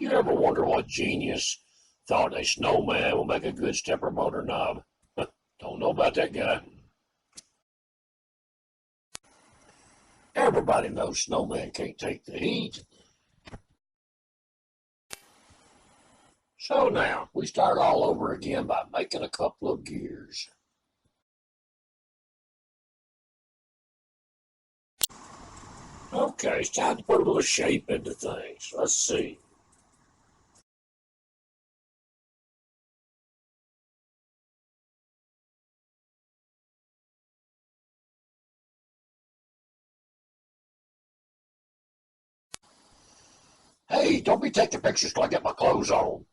You ever wonder what genius thought a snowman will make a good stepper motor knob? Don't know about that guy. Everybody knows snowman can't take the heat. So now, we start all over again by making a couple of gears. Okay, it's time to put a little shape into things. Let's see. Hey, don't be taking pictures till I get my clothes on.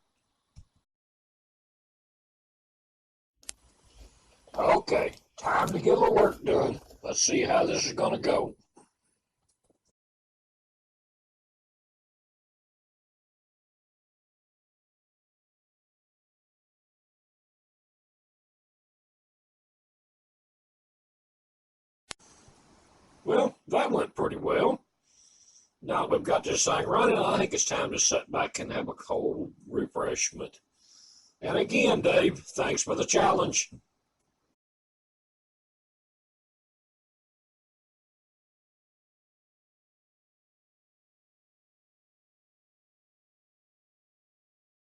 Okay, time to get a little work done. Let's see how this is going to go. Well, that went pretty well. Now we've got this thing running, I think it's time to sit back and have a cold refreshment. And again, Dave, thanks for the challenge.